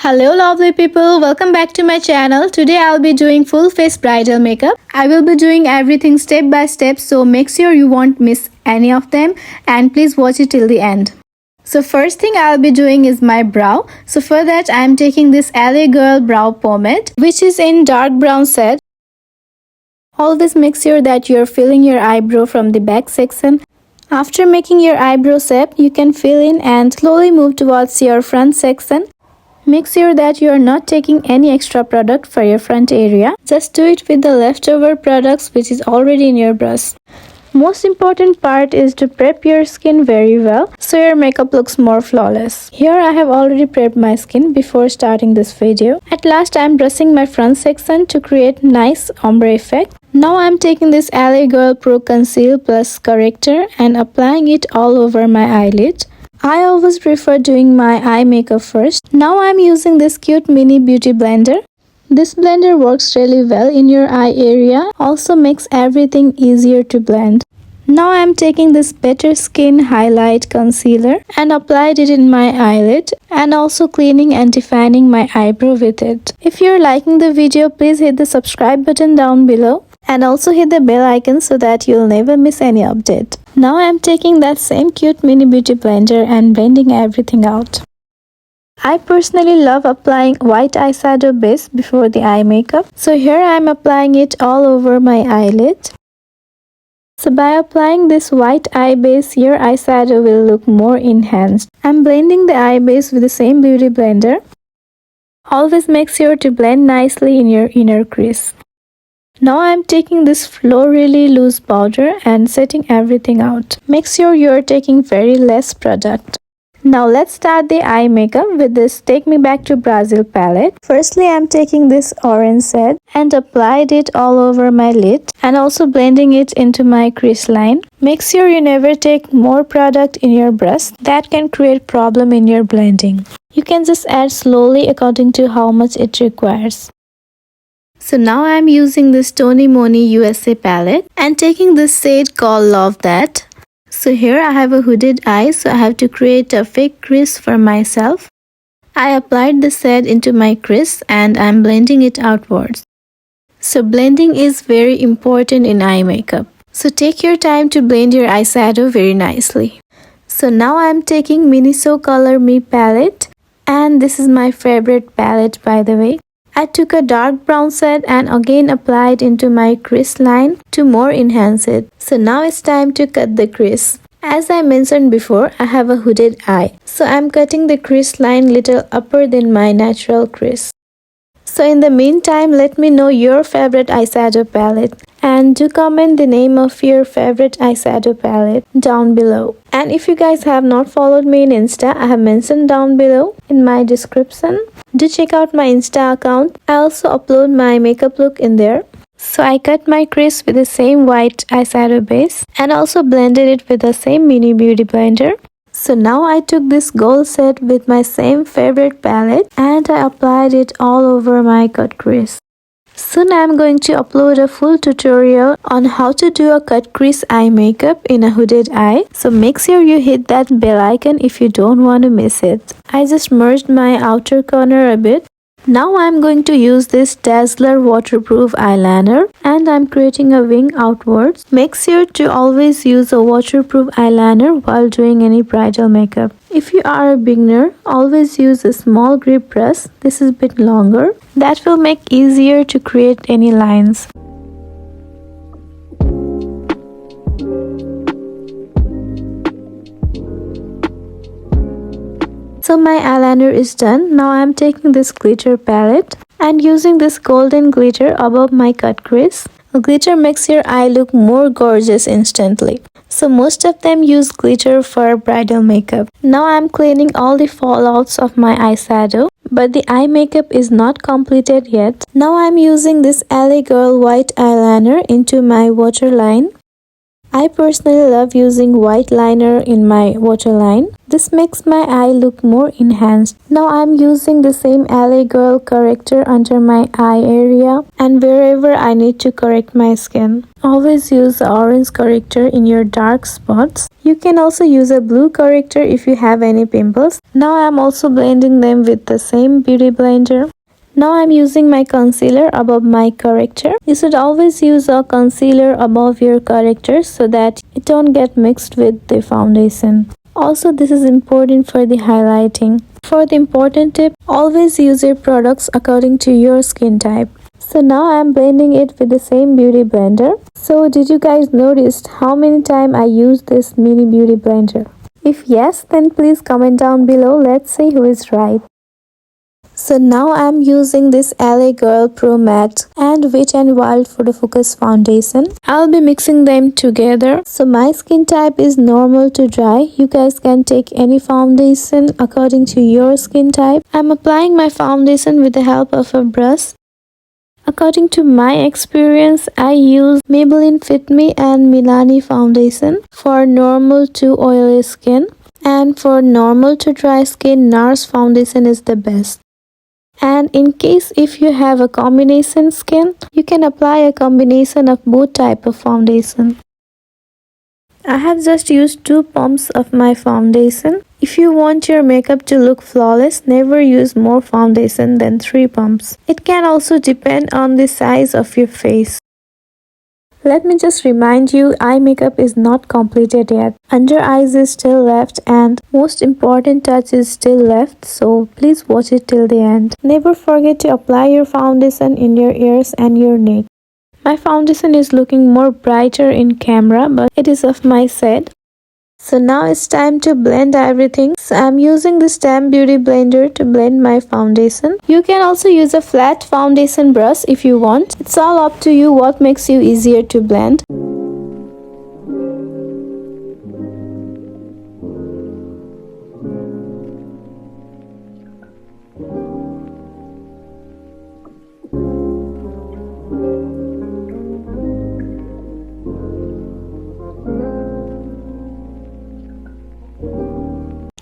Hello lovely people, welcome back to my channel. Today I'll be doing full face bridal makeup. I will be doing everything step by step, so make sure you won't miss any of them and please watch it till the end. So first thing I'll be doing is my brow. So for that I'm taking this LA Girl brow pomade which is in dark brown shade. Always make sure that you're filling your eyebrow from the back section. After making your eyebrow shape, you can fill in and slowly move towards your front section. Make sure that you are not taking any extra product for your front area. Just do it with the leftover products which is already in your brush. Most important part is to prep your skin very well so your makeup looks more flawless. Here I have already prepped my skin before starting this video. At last I am brushing my front section to create nice ombre effect. Now I am taking this LA Girl Pro Conceal Plus Corrector and applying it all over my eyelid. I always prefer doing my eye makeup first. Now I am using this cute mini beauty blender. This blender works really well in your eye area, also makes everything easier to blend. Now I am taking this Better Skin Highlight Concealer and applied it in my eyelid and also cleaning and defining my eyebrow with it. If you are liking the video, please hit the subscribe button down below and also hit the bell icon so that you'll never miss any update. Now I am taking that same cute mini beauty blender and blending everything out. I personally love applying white eyeshadow base before the eye makeup. So here I am applying it all over my eyelid. So by applying this white eye base, your eyeshadow will look more enhanced. I am blending the eye base with the same beauty blender. Always make sure to blend nicely in your inner crease. Now I am taking this florally loose powder and setting everything out. Make sure you are taking very less product. Now let's start the eye makeup with this Take Me Back to Brazil palette. Firstly I am taking this orange shade and applied it all over my lid and also blending it into my crease line. Make sure you never take more product in your brush. That can create problem in your blending. You can just add slowly according to how much it requires. So now I am using this TonyMony USA palette and taking this shade called Love That. So here I have a hooded eye, so I have to create a fake crease for myself. I applied the shade into my crease and I am blending it outwards. So blending is very important in eye makeup. So take your time to blend your eyeshadow very nicely. So now I am taking Miniso Color Me palette and this is my favorite palette by the way. I took a dark brown shade and again applied into my crease line to more enhance it. So now it's time to cut the crease. As I mentioned before, I have a hooded eye. So I'm cutting the crease line little upper than my natural crease. So in the meantime, let me know your favorite eyeshadow palette. And do comment the name of your favorite eyeshadow palette down below. And if you guys have not followed me in Insta, I have mentioned down below in my description. Do check out my Insta account. I also upload my makeup look in there. So I cut my crease with the same white eyeshadow base and also blended it with the same mini beauty blender. So now I took this gold set with my same favorite palette and I applied it all over my cut crease. Soon I am going to upload a full tutorial on how to do a cut crease eye makeup in a hooded eye. So make sure you hit that bell icon if you don't want to miss it. I just merged my outer corner a bit. Now I am going to use this Dazzler waterproof eyeliner and I am creating a wing outwards. Make sure to always use a waterproof eyeliner while doing any bridal makeup. If you are a beginner, always use a small grip brush. This is a bit longer. That will make easier to create any lines. So my eyeliner is done. Now I am taking this glitter palette and using this golden glitter above my cut crease. Glitter makes your eye look more gorgeous instantly. So most of them use glitter for bridal makeup. Now I am cleaning all the fallouts of my eyeshadow. But the eye makeup is not completed yet. Now I am using this LA Girl white eyeliner into my waterline. I personally love using white liner in my waterline. This makes my eye look more enhanced. Now I'm using the same LA Girl corrector under my eye area and wherever I need to correct my skin. Always use the orange corrector in your dark spots. You can also use a blue corrector if you have any pimples. Now I'm also blending them with the same beauty blender. Now I'm using my concealer above my corrector. You should always use a concealer above your corrector so that it don't get mixed with the foundation. Also, this is important for the highlighting. For the important tip, always use your products according to your skin type. So now I'm blending it with the same beauty blender. So did you guys notice how many times I used this mini beauty blender? If yes, then please comment down below. Let's see who is right. So now I'm using this LA Girl Pro Matte and Wet n Wild Photofocus foundation. I'll be mixing them together. So my skin type is normal to dry. You guys can take any foundation according to your skin type. I'm applying my foundation with the help of a brush. According to my experience, I use Maybelline Fit Me and Milani foundation for normal to oily skin. And for normal to dry skin, NARS foundation is the best. And in case if you have a combination skin, you can apply a combination of both type of foundation. I have just used 2 pumps of my foundation. If you want your makeup to look flawless, never use more foundation than 3 pumps. It can also depend on the size of your face. Let me just remind you, eye makeup is not completed yet. Under eyes is still left and most important touch is still left, so please watch it till the end. Never forget to apply your foundation in your ears and your neck. My foundation is looking more brighter in camera, but it is of my shade. So now it's time to blend everything. So I'm using the Stamp Beauty Blender to blend my foundation. You can also use a flat foundation brush if you want. It's all up to you what makes you easier to blend.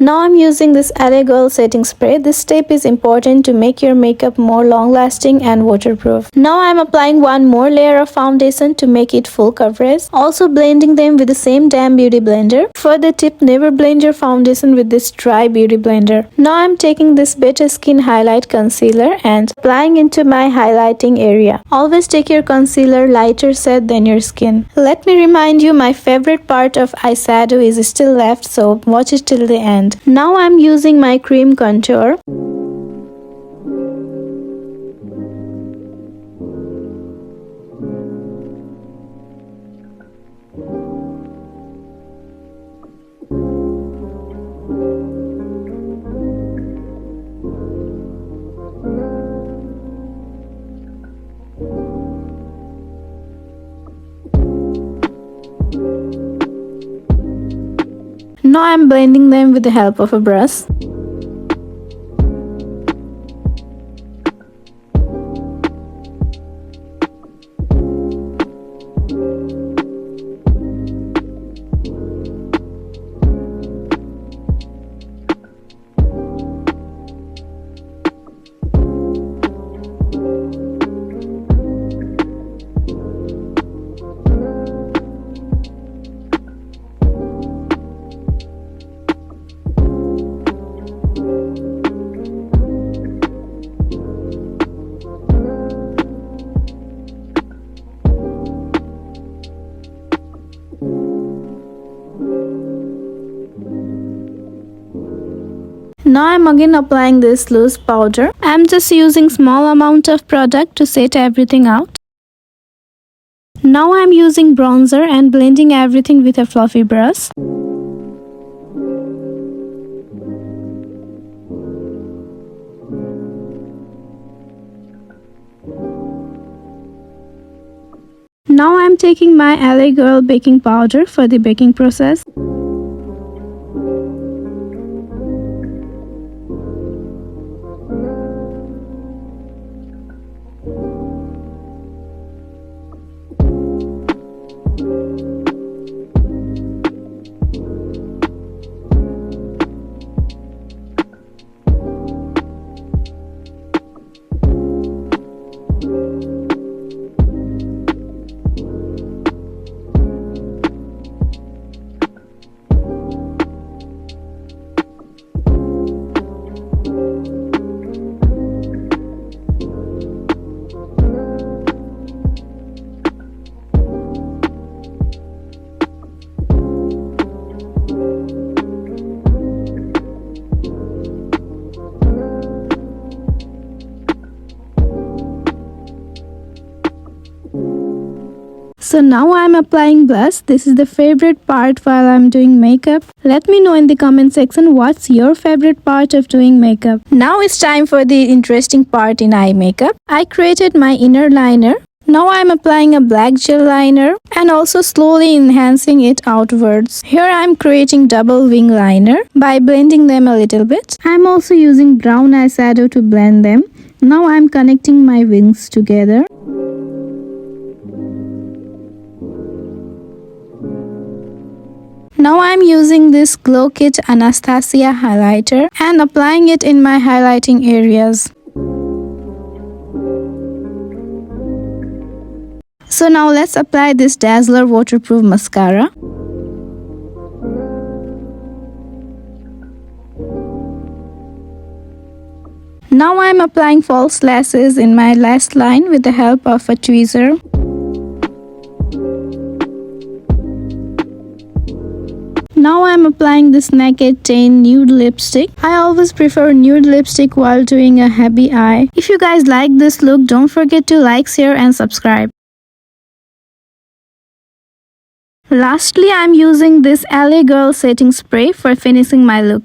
Now I'm using this LA Girl setting spray. This step is important to make your makeup more long lasting and waterproof. Now I'm applying one more layer of foundation to make it full coverage. Also blending them with the same damn beauty blender. For the tip, never blend your foundation with this dry beauty blender. Now I'm taking this Better Skin Highlight Concealer and applying into my highlighting area. Always take your concealer lighter shade than your skin. Let me remind you, my favorite part of eyeshadow is still left, so watch it till the end. Now I'm using my cream contour. Now I'm blending them with the help of a brush. Now I'm again applying this loose powder. I'm just using small amount of product to set everything out. Now I'm using bronzer and blending everything with a fluffy brush. Now I'm taking my LA Girl baking powder for the baking process. So now I'm applying blush. This is the favorite part while I'm doing makeup. Let me know in the comment section what's your favorite part of doing makeup. Now it's time for the interesting part in eye makeup. I created my inner liner. Now I'm applying a black gel liner and also slowly enhancing it outwards. Here I'm creating double wing liner by blending them a little bit. I'm also using brown eyeshadow to blend them. Now I'm connecting my wings together. Now I'm using this Glow Kit Anastasia highlighter and applying it in my highlighting areas. So now let's apply this Dazzler waterproof mascara. Now I'm applying false lashes in my lash line with the help of a tweezer. Now I'm applying this Naked Tan nude lipstick. I always prefer nude lipstick while doing a heavy eye. If you guys like this look, don't forget to like, share and subscribe. Lastly, I'm using this LA Girl setting spray for finishing my look.